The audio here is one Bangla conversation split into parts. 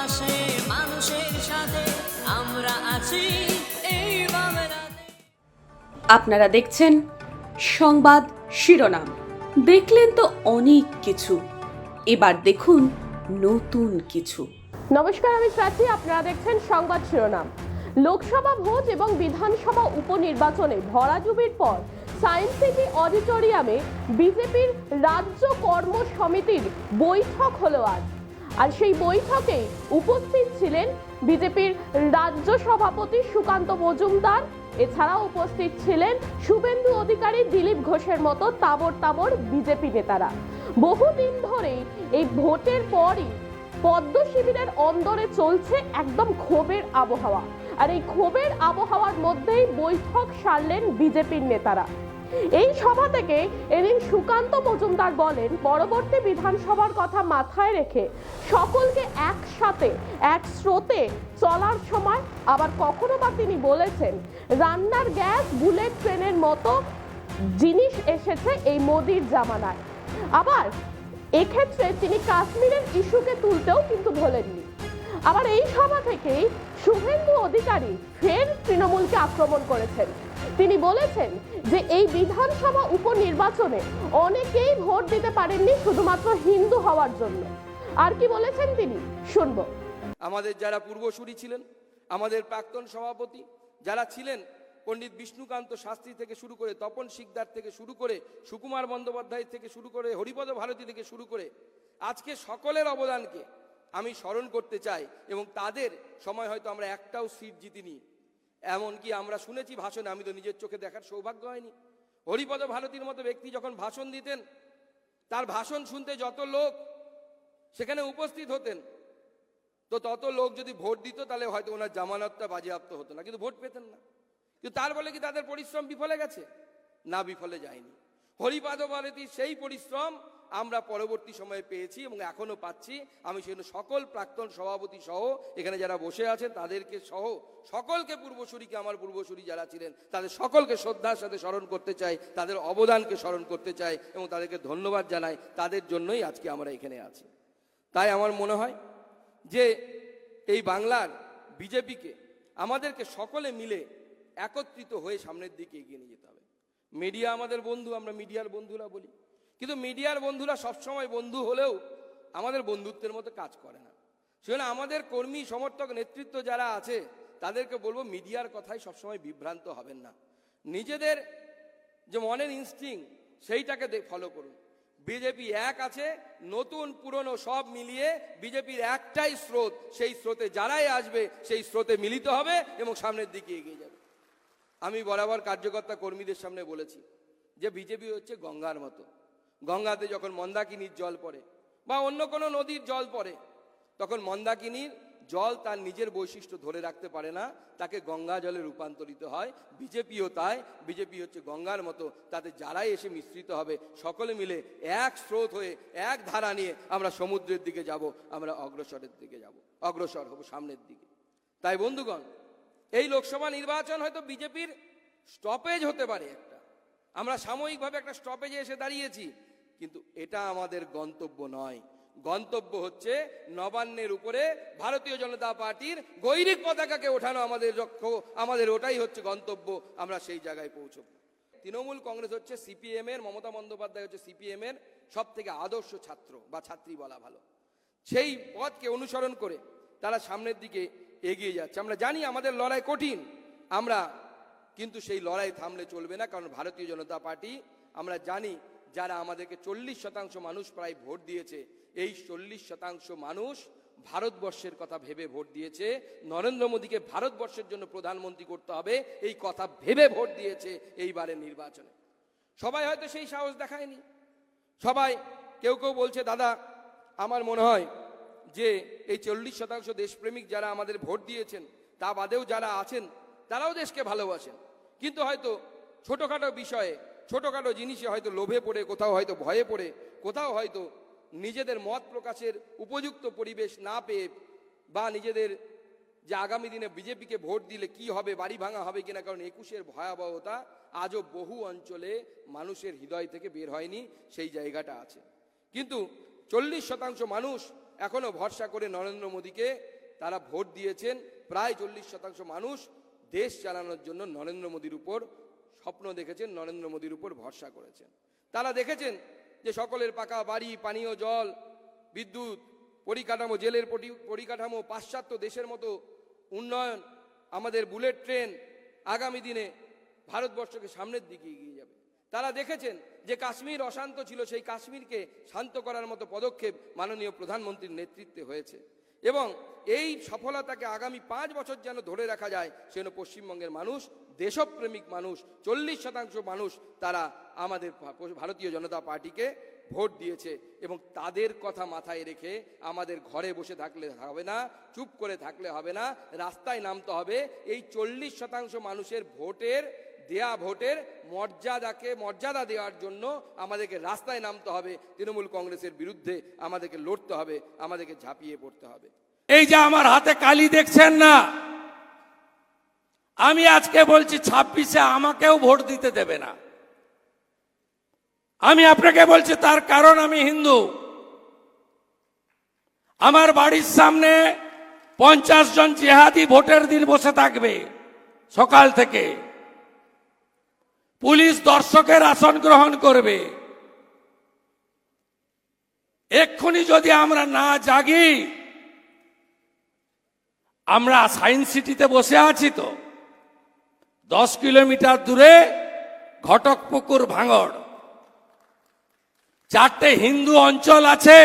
পাশে মানুষের সাথে আমরা আছি এই বাংলাতে। আপনারা দেখছেন সংবাদ শিরোনাম। দেখলেন তো অনেক কিছু, এবার দেখুন নতুন কিছু। নমস্কার, আমি প্রাচী। আপনারা দেখছেন সংবাদ শিরোনাম। লোকসভা ভোট এবং বিধানসভা উপনির্বাচনে ভরাডুবির পর সায়েন্স সিটি অডিটোরিয়ামে বিজেপির রাজ্য কর্ম সমিতির বৈঠক হলো আজ। আর সেই বৈঠকে উপস্থিত ছিলেন বিজেপির রাজ্য সভাপতি সুকান্ত মজুমদার, এছাড়াও উপস্থিত ছিলেন শুভেন্দু অধিকারী, দিলীপ ঘোষের মতো তাবড় তাবড় বিজেপি নেতারা। বহুদিন ধরেই এই ভোটের পরই পদ্ম শিবিরের অন্দরে চলছে একদম ক্ষোভের আবহাওয়া, আর এই ক্ষোভের আবহাওয়ার মধ্যেই বৈঠক সারলেন বিজেপির নেতারা। এই সভা থেকে এদিন সুকান্ত মজুমদার বলেন, পরবর্তী বিধানসভার কথা মাথায় রেখে সকলকে একসাথে এক স্রোতে চলার সময়, আবার কখনো বা তিনি বলেছেন রান্নার গ্যাস বুলেট ট্রেনের মতো জিনিস এসেছে এই মোদির জামানায়। আবার এক্ষেত্রে তিনি কাশ্মীরের ইস্যুকে তুলতেও কিন্তু ভোলেননি। আবার এই সভা থেকেই শুভেন্দু অধিকারী ফের তৃণমূলকে আক্রমণ করেছেন। তিনি বলেছেন যে এই বিধানসভা উপনির্বাচনে অনেকেই ভোট দিতে পারেননি শুধুমাত্র হিন্দু হওয়ার জন্য। আর কি বলেছেন তিনি, শুনবো। আমাদের যারা পূর্বসূরি ছিলেন, আমাদের প্রাক্তন সভাপতি যারা ছিলেন, পণ্ডিত বিষ্ণুকান্ত শাস্ত্রী থেকে শুরু করে, তপন শিকদার থেকে শুরু করে, সুকুমার বন্দ্যোপাধ্যায় থেকে শুরু করে, হরিপদ ভারতী থেকে শুরু করে, আজকে সকলের অবদানকে আমি স্মরণ করতে চাই। এবং তাদের সময় হয়তো আমরা একটাও সিট জিতিনি, এমনকি আমরা শুনেছি ভাষণে, আমি তো নিজের চোখে দেখার সৌভাগ্য হয়নি, হরিপদ ভারতীর মতো ব্যক্তি যখন ভাষণ দিতেন, তার ভাষণ শুনতে যত লোক সেখানে উপস্থিত হতেন, তো তত লোক যদি ভোট দিত তাহলে হয়তো ওনার জামানতটা বাজেয়াপ্ত হতো না, কিন্তু ভোট পেতেন না। কিন্তু তার বলে কি তাদের পরিশ্রম বিফলে গেছে? না, বিফলে যায়নি। হরিপদ ভারতীর সেই পরিশ্রম আমরা পরবর্তী সময়ে পেয়েছি এবং এখনো পাচ্ছি। আমি সেজন্য সকল প্রাক্তন সভাপতি সহ এখানে যারা বসে আছেন তাদেরকে সহ সকলকে, পূর্বসূরিকে, আমার পূর্বসূরি যারা ছিলেন তাদের সকলকে শ্রদ্ধার সাথে স্মরণ করতে চাই, তাদের অবদানকে স্মরণ করতে চাই এবং তাদেরকে ধন্যবাদ জানাই। তাদের জন্যই আজকে আমরা এখানে আছি। তাই আমার মনে হয় যে এই বাংলার বিজেপিকে আমাদেরকে সকলে মিলে একত্রিত হয়ে সামনের দিকে এগিয়ে নিয়ে যেতে হবে। মিডিয়া আমাদের বন্ধু, আমরা মিডিয়ার বন্ধুরা বলি, কিন্তু মিডিয়ার বন্ধুরা সবসময় বন্ধু হলেও আমাদের বন্ধুত্বের মতো কাজ করে না। সেজন্য আমাদের কর্মী, সমর্থক, নেতৃত্ব যারা আছে তাদেরকে বলবো, মিডিয়ার কথায় সবসময় বিভ্রান্ত হবেন না। নিজেদের যে মনের ইনস্টিংক্ট সেইটাকে ফলো করুন। বিজেপি এক আছে, নতুন পুরনো সব মিলিয়ে বিজেপির একটাই স্রোত, সেই স্রোতে যারাই আসবে সেই স্রোতে মিলিত হবে এবং সামনের দিকে এগিয়ে যাবে। আমি বরাবর কার্যকর্তা কর্মীদের সামনে বলেছি যে বিজেপি হচ্ছে গঙ্গার মতো। গঙ্গাতে যখন মন্দাকিনীর জল পড়ে বা অন্য কোনো নদীর জল পড়ে, তখন মন্দাকিনীর জল তার নিজের বৈশিষ্ট্য ধরে রাখতে পারে না, তাকে গঙ্গা জলে রূপান্তরিত হয়। বিজেপিও তাই, বিজেপি হচ্ছে গঙ্গার মতো, তাতে যারাই এসে মিশ্রিত হবে সকলে মিলে এক স্রোত হয়ে এক ধারা নিয়ে আমরা সমুদ্রের দিকে যাব, আমরা অগ্রসরের দিকে যাব, অগ্রসর হব সামনের দিকে। তাই বন্ধুগণ, এই লোকসভা নির্বাচন হয়তো বিজেপির স্টপেজ হতে পারে একটা, আমরা সাময়িকভাবে একটা স্টপেজে এসে দাঁড়িয়েছি, কিন্তু এটা আমাদের গন্তব্য নয়। গন্তব্য হচ্ছে নবান্নের উপরে ভারতীয় জনতা পার্টির গৈরিক পতাকাকে ওঠানো আমাদের লক্ষ্য, আমাদের ওটাই হচ্ছে গন্তব্য। আমরা সেই জায়গায় পৌঁছব। তৃণমূল কংগ্রেস হচ্ছে সিপিএম এর, মমতা বন্দ্যোপাধ্যায় হচ্ছে সিপিএম এর সব থেকে আদর্শ ছাত্র বা ছাত্রী বলা ভালো। সেই পথকে অনুসরণ করে তারা সামনের দিকে এগিয়ে যাচ্ছে। আমরা জানি আমাদের লড়াই কঠিন, আমরা কিন্তু সেই লড়াই থামলে চলবে না, কারণ ভারতীয় জনতা পার্টি, আমরা জানি যারা আমাদেরকে 40% মানুষ প্রায় ভোট দিয়েছে, এই 40% মানুষ ভারতবর্ষের কথা ভেবে ভোট দিয়েছে। নরেন্দ্র মোদীকে ভারতবর্ষের জন্য প্রধানমন্ত্রী করতে হবে এই কথা ভেবে ভোট দিয়েছে এইবারের নির্বাচনে। সবাই হয়তো সেই সাহস দেখায়নি। সবাই কেউ কেউ বলছে, দাদা আমার মনে হয় যে এই 40% দেশপ্রেমিক যারা আমাদের ভোট দিয়েছেন, তা বাদেও যারা আছেন তারাও দেশকে ভালোবাসেন, কিন্তু হয়তো ছোটোখাটো বিষয়ে, ছোটোখাটো জিনিসে হয়তো লোভে পড়ে, কোথাও হয়তো ভয়ে পড়ে, কোথাও হয়তো নিজেদের মত প্রকাশের উপযুক্ত পরিবেশ না পেয়ে, বা নিজেদের যে আগামী দিনে বিজেপিকে ভোট দিলে কি হবে, বাড়ি ভাঙা হবে কিনা, কারণ 21-এর ভয়াবহতা আজও বহু অঞ্চলে মানুষের হৃদয় থেকে বের হয়নি, সেই জায়গাটা আছে। কিন্তু 40% মানুষ এখনো ভরসা করে নরেন্দ্র মোদীকে তারা ভোট দিয়েছেন। প্রায় 40% মানুষ দেশ চালানোর জন্য নরেন্দ্র মোদীর উপর স্বপ্ন দেখেছেন, নরেন্দ্র মোদীর উপর ভরসা করেছেন। তারা দেখেছেন যে সকলের পাকা বাড়ি, পানীয় জল, বিদ্যুৎ, পরিকাঠামো, জেলের পরিকাঠামো, পাশ্চাত্য দেশের মতো উন্নয়ন, আমাদের বুলেট ট্রেন আগামী দিনে ভারতবর্ষকে সামনের দিকে এগিয়ে যাবে। তারা দেখেছেন যে কাশ্মীর অশান্ত ছিল, সেই কাশ্মীরকে শান্ত করার মতো পদক্ষেপ মাননীয় প্রধানমন্ত্রীর নেতৃত্বে হয়েছে। এবং এই সফলতাকে আগামী 5 বছর যেন ধরে রাখা যায়, সেজন্য পশ্চিমবঙ্গের মানুষ, দেশপ্রেমিক মানুষ, 40% মানুষ তারা আমাদের ভারতীয় জনতা পার্টিকে ভোট দিয়েছে। এবং তাদের কথা মাথায় রেখে আমাদের ঘরে বসে থাকলে হবে না, চুপ করে থাকলে হবে না, রাস্তায় নামতে হবে। এই 40% মানুষের ভোটের মর্যাদা দেওয়ার জন্য আমাদেরকে রাস্তায় নামতে হবে। তৃণমূল কংগ্রেসের বিরুদ্ধে আমাদেরকে লড়তে হবে, আমাদেরকে ঝাঁপিয়ে পড়তে হবে। এই যে আমার হাতে কালি দেখছেন না, আমি আজকে বলছি 26-এ আমাকেও ভোট দিতে দেবে না। আমি আপনাকে বলছি তার কারণ আমি হিন্দু। আমার বাড়ির সামনে 50 জন জিহাদি ভোটের দিন বসে থাকবে সকাল থেকে। পুলিশ দর্শকের আসন গ্রহণ করবে। এক্ষুনি যদি আমরা না জাগি, আমরা সায়েন্স সিটিতে বসে আছি তো, 10 কিলোমিটার দূরে ঘটকপুকুর ভাঙড়, 4টে হিন্দু অঞ্চল আছে।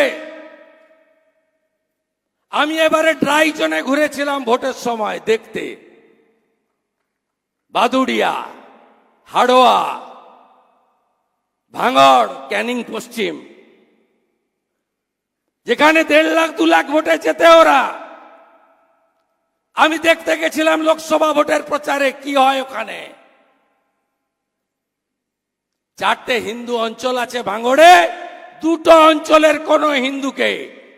আমি এবারে ড্রাই জোনে ঘুরেছিলাম ভোটের সময় দেখতে, বাদুড়িয়া, হাড়োয়া, ভাঙড়, ক্যানিং পশ্চিম, যেখানে 1.5 লাখ 2 লাখ ভোটে যেতে ওরা। আমি দেখতে গেছিলাম লোকসভা ভোটের প্রচারে কি হয় ওখানে। 4টে হিন্দু অঞ্চল আছে ভাঙড়ে, 2টো অঞ্চলের কোন হিন্দুকে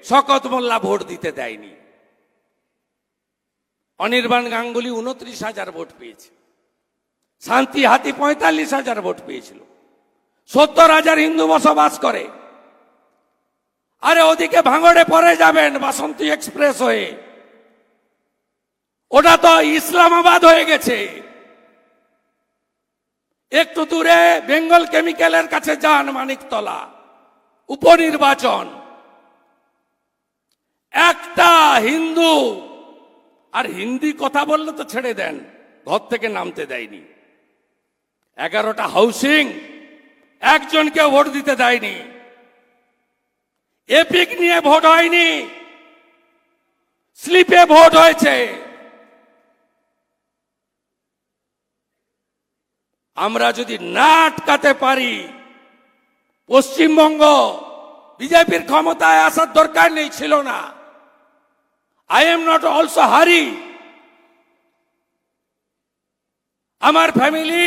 শকত মোল্লা ভোট দিতে দেয়নি। অনির্বাণ গাঙ্গুলি 29,000 ভোট পেয়েছে, শান্তি হাতি 45,000 ভোট পেয়েছিল। 70,000 হিন্দু বসবাস করে। আরে ওদিকে ভাঙড়ে পরে যাবেন বাসন্তী এক্সপ্রেস হয়ে, ওটা তো ইসলামাবাদ হয়ে গেছে। একটু দূরে বেঙ্গল কেমিক্যালের কাছে যান, মানিকতলা, উপনির্বাচন, একটা হিন্দু, আর হিন্দি কথা বললে তো ছেড়ে দেন, ঘর থেকে নামতে দেয়নি। 11টা হাউসিং, একজনকে ভোট দিতে দেয়নি। এপিক নিয়ে ভোট হয়নি, স্লিপে ভোট হয়েছে। আমরা যদি না আটকাতে পারি, পশ্চিমবঙ্গ বিজেপির ক্ষমতায় আসার দরকার নেই, ছিল না। আই এম নট অলসো হারি। আমার ফ্যামিলি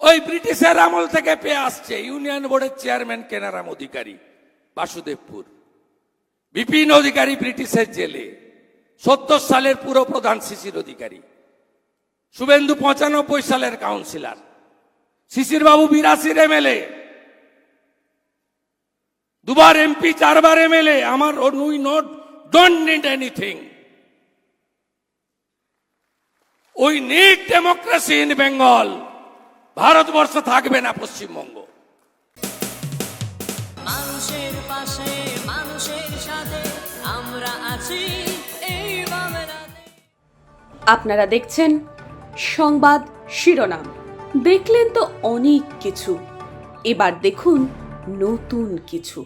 ওই ব্রিটিশের আমল থেকে পেয়ে আসছে। ইউনিয়ন বোর্ডের চেয়ারম্যান কেনারাম অধিকারী, বাসুদেবপুর, বিপিন অধিকারী ব্রিটিশের জেলে, 70 সালের পুরো প্রধান শিশির অধিকারী, শুভেন্দু 95 সালের কাউন্সিলর, শিশির বাবু 82 এমএলএ, 2বার এমপি, 4বার এমএলএ। আমার we don't need anything, we need democracy in Bengal. Bharatvarsha থাকবে না পশ্চিমবঙ্গ। মানুষের পাশে, মানুষের সাথে আমরা আছি এই বাংলাতে। আপনারা দেখছেন সংবাদ শিরোনাম। দেখলেন তো অনেক কিছু, এবার দেখুন নতুন কিছু।